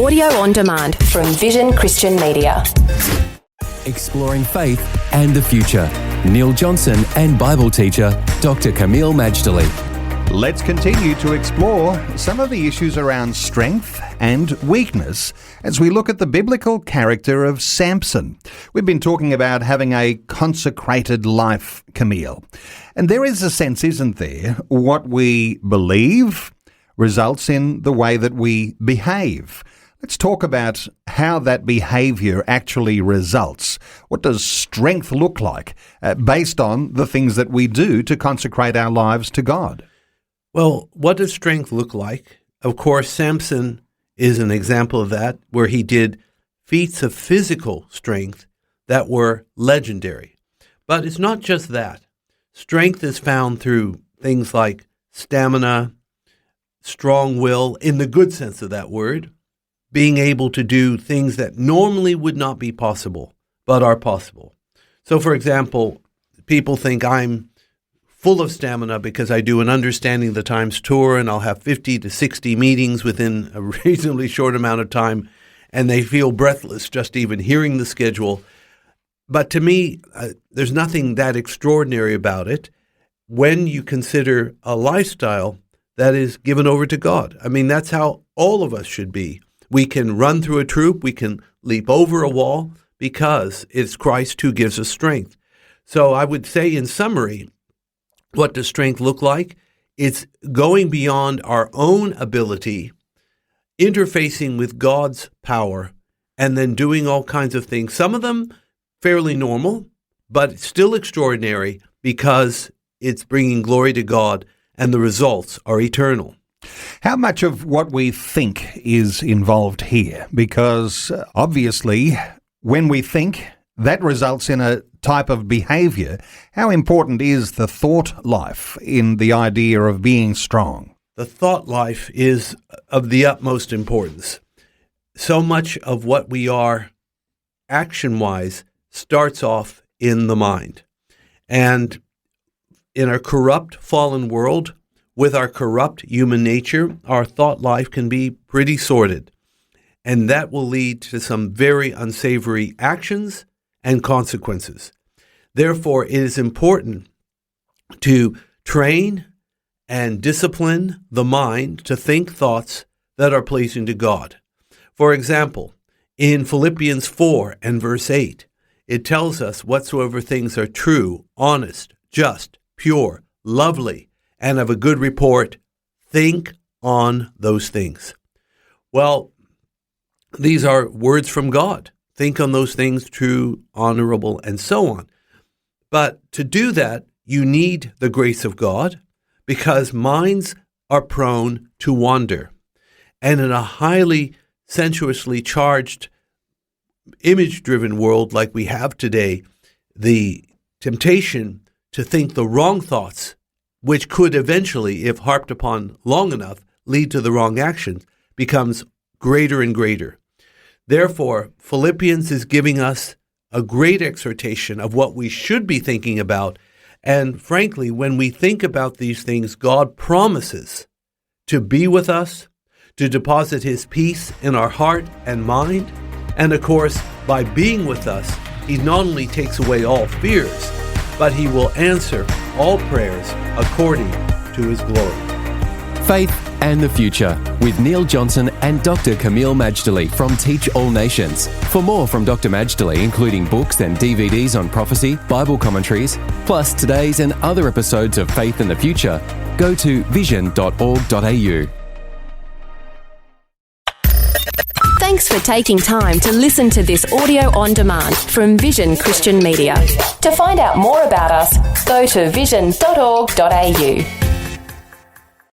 audio on demand from Vision Christian Media. Exploring faith and the future. Neil Johnson and Bible teacher Dr. Camille Majdali. Let's continue to explore some of the issues around strength and weakness as we look at the biblical character of Sampson. We've been talking about having a consecrated life, Camille. And there is a sense, isn't there, what we believe results in the way that we behave. Let's talk about how that behaviour actually results. What does strength look like based on the things that we do to consecrate our lives to God? Well, what does strength look like? Of course, Sampson is an example of that, where he did feats of physical strength that were legendary. But it's not just that. Strength is found through things like stamina, strong will, in the good sense of that word, being able to do things that normally would not be possible, but are possible. So, for example, people think I'm full of stamina because I do an Understanding the Times tour and I'll have 50 to 60 meetings within a reasonably short amount of time, and they feel breathless just even hearing the schedule. But to me, there's nothing that extraordinary about it when you consider a lifestyle that is given over to God. I mean, that's how all of us should be. We can run through a troop, we can leap over a wall, because it's Christ who gives us strength. So I would say, in summary, what does strength look like? It's going beyond our own ability, interfacing with God's power, and then doing all kinds of things. Some of them fairly normal, but still extraordinary because it's bringing glory to God, and the results are eternal. How much of what we think is involved here? Because obviously, when we think, that results in a type of behaviour. How important is the thought life in the idea of being strong? The thought life is of the utmost importance. So much of what we are action-wise starts off in the mind. And in a corrupt, fallen world, with our corrupt human nature, our thought life can be pretty sordid. And that will lead to some very unsavory actions and consequences. Therefore, it is important to train and discipline the mind to think thoughts that are pleasing to God. For example, in Philippians 4 and verse 8, it tells us whatsoever things are true, honest, just, pure, lovely, and of a good report, think on those things. Well, these are words from God. Think on those things, true, honorable, and so on. But to do that, you need the grace of God, because minds are prone to wander. And in a highly sensuously charged, image-driven world like we have today, the temptation to think the wrong thoughts, which could eventually, if harped upon long enough, lead to the wrong actions, becomes greater and greater. Therefore, Philippians is giving us a great exhortation of what we should be thinking about. And frankly, when we think about these things, God promises to be with us, to deposit His peace in our heart and mind. And of course, by being with us, He not only takes away all fears, but He will answer all prayers according to His glory. Faith and the Future with Neil Johnson and Dr. Camille Majdali from Teach All Nations. For more from Dr. Majdali, including books and DVDs on prophecy, Bible commentaries, plus today's and other episodes of Faith and the Future, go to vision.org.au. Thanks for taking time to listen to this audio on demand from Vision Christian Media. To find out more about us, go to vision.org.au.